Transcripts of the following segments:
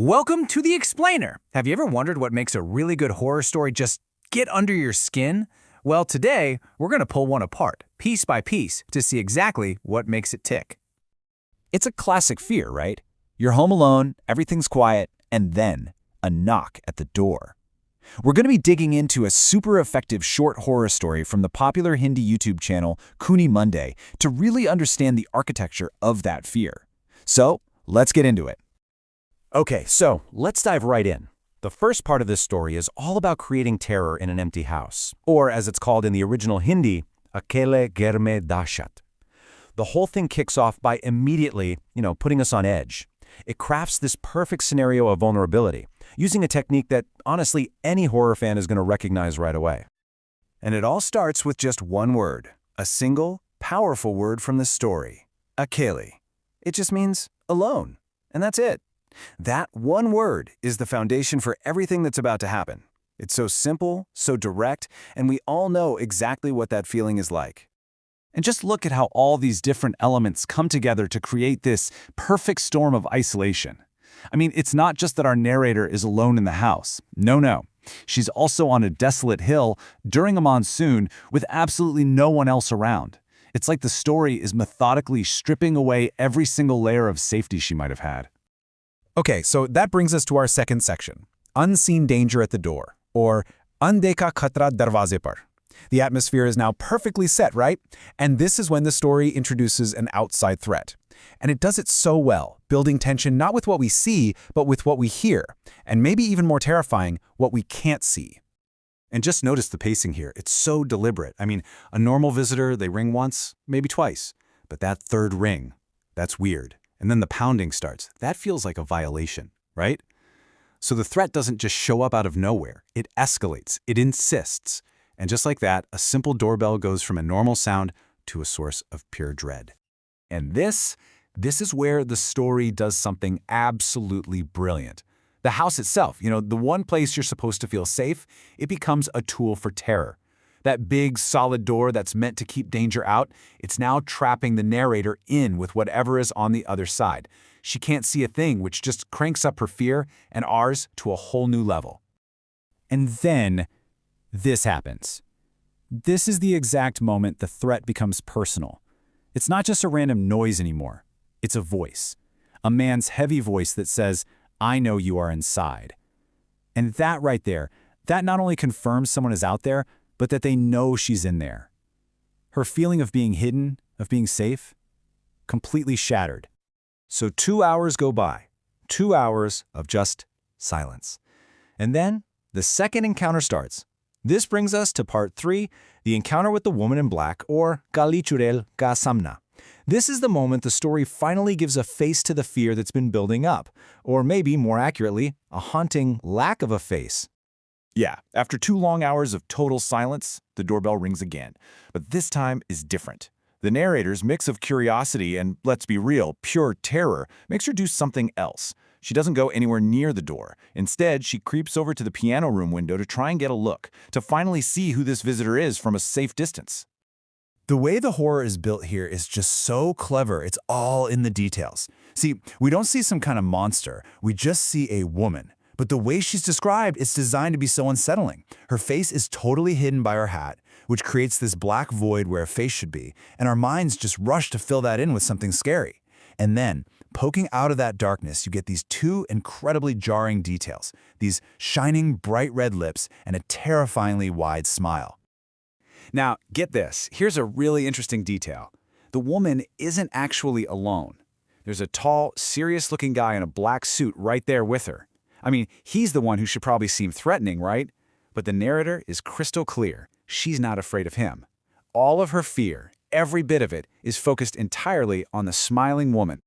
Welcome to The Explainer. Have you ever wondered what makes a really good horror story just get under your skin? Well, today, we're going to pull one apart, piece by piece, to see exactly what makes it tick. It's a classic fear, right? You're home alone, everything's quiet, and then a knock at the door. We're going to be digging into a super effective short horror story from the popular Hindi YouTube channel Kuni Monday to really understand the architecture of that fear. So, let's get into it. Okay, so let's dive right in. The first part of this story is all about creating terror in an empty house, or as it's called in the original Hindi, Akele Ghar Mein Dahshat. The whole thing kicks off by immediately, putting us on edge. It crafts this perfect scenario of vulnerability, using a technique that, honestly, any horror fan is going to recognize right away. And it all starts with just one word, a single, powerful word from the story, Akele. It just means alone, and that's it. That one word is the foundation for everything that's about to happen. It's so simple, so direct, and we all know exactly what that feeling is like. And just look at how all these different elements come together to create this perfect storm of isolation. I mean, it's not just that our narrator is alone in the house. No. She's also on a desolate hill during a monsoon with absolutely no one else around. It's like the story is methodically stripping away every single layer of safety she might have had. Okay, so that brings us to our second section, unseen danger at the door, or Undekha Khatra Darwaze Par. The atmosphere is now perfectly set, right? And this is when the story introduces an outside threat. And it does it so well, building tension not with what we see, but with what we hear, and maybe even more terrifying, what we can't see. And just notice the pacing here. It's so deliberate. I mean, a normal visitor, they ring once, maybe twice. But that third ring, that's weird. And then the pounding starts. That feels like a violation, right? So the threat doesn't just show up out of nowhere. It escalates. It insists. And just like that, a simple doorbell goes from a normal sound to a source of pure dread. And this is where the story does something absolutely brilliant. The house itself, the one place you're supposed to feel safe, it becomes a tool for terror. That big, solid door that's meant to keep danger out, it's now trapping the narrator in with whatever is on the other side. She can't see a thing, which just cranks up her fear and ours to a whole new level. And then this happens. This is the exact moment the threat becomes personal. It's not just a random noise anymore. It's a voice. A man's heavy voice that says, "I know you are inside." And that right there, that not only confirms someone is out there, but that they know she's in there. Her feeling of being hidden, of being safe, completely shattered. So 2 hours go by. 2 hours of just silence. And then the second encounter starts. This brings us to part 3, the encounter with the woman in black, or Kali Churel Ka Samna. This is the moment the story finally gives a face to the fear that's been building up, or maybe, more accurately, a haunting lack of a face. Yeah, after 2 long hours of total silence, the doorbell rings again. But this time is different. The narrator's mix of curiosity and, let's be real, pure terror makes her do something else. She doesn't go anywhere near the door. Instead, she creeps over to the piano room window to try and get a look, to finally see who this visitor is from a safe distance. The way the horror is built here is just so clever. It's all in the details. See, we don't see some kind of monster. We just see a woman. But the way she's described, it's designed to be so unsettling. Her face is totally hidden by her hat, which creates this black void where a face should be, and our minds just rush to fill that in with something scary. And then, poking out of that darkness, you get these 2 incredibly jarring details, these shining bright red lips and a terrifyingly wide smile. Now, get this. Here's a really interesting detail. The woman isn't actually alone. There's a tall, serious-looking guy in a black suit right there with her. I mean, he's the one who should probably seem threatening, right? But the narrator is crystal clear. She's not afraid of him. All of her fear, every bit of it, is focused entirely on the smiling woman.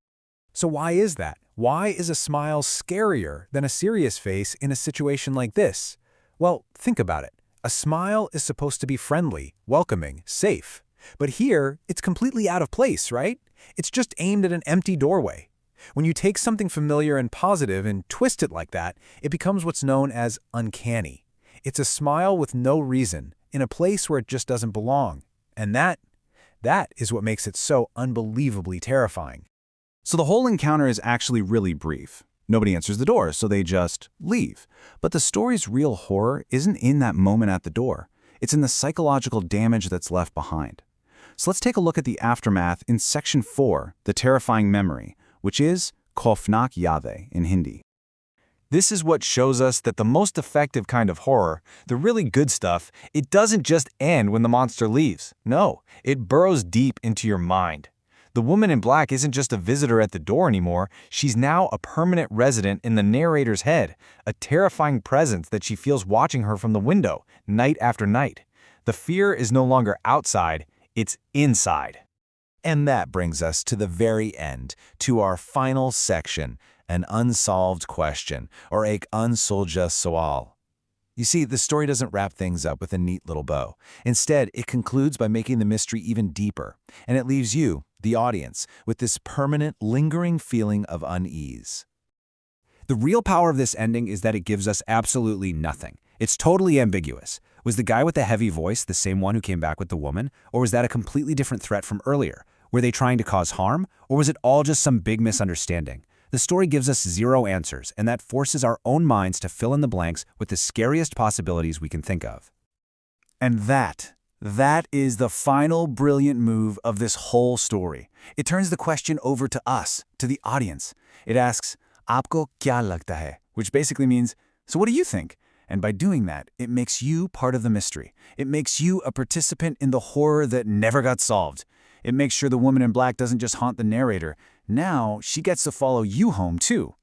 So why is that? Why is a smile scarier than a serious face in a situation like this? Well, think about it. A smile is supposed to be friendly, welcoming, safe. But here, it's completely out of place, right? It's just aimed at an empty doorway. When you take something familiar and positive and twist it like that, it becomes what's known as uncanny. It's a smile with no reason, in a place where it just doesn't belong. And that is what makes it so unbelievably terrifying. So the whole encounter is actually really brief. Nobody answers the door, so they just leave. But the story's real horror isn't in that moment at the door. It's in the psychological damage that's left behind. So let's take a look at the aftermath in Section 4, the terrifying memory, which is Khofnak Yade in Hindi. This is what shows us that the most effective kind of horror, the really good stuff, it doesn't just end when the monster leaves. No, it burrows deep into your mind. The woman in black isn't just a visitor at the door anymore, she's now a permanent resident in the narrator's head, a terrifying presence that she feels watching her from the window, night after night. The fear is no longer outside, it's inside. And that brings us to the very end, to our final section, an unsolved question, or ek unsulja soal. You see, the story doesn't wrap things up with a neat little bow. Instead, it concludes by making the mystery even deeper, and it leaves you, the audience, with this permanent, lingering feeling of unease. The real power of this ending is that it gives us absolutely nothing. It's totally ambiguous. Was the guy with the heavy voice the same one who came back with the woman, or was that a completely different threat from earlier? Were they trying to cause harm, or was it all just some big misunderstanding? The story gives us zero answers, and that forces our own minds to fill in the blanks with the scariest possibilities we can think of. And that is the final brilliant move of this whole story. It turns the question over to us, to the audience. It asks, "Aapko kya lagta hai?" which basically means, so what do you think? And by doing that, it makes you part of the mystery. It makes you a participant in the horror that never got solved. It makes sure the woman in black doesn't just haunt the narrator. Now, she gets to follow you home, too.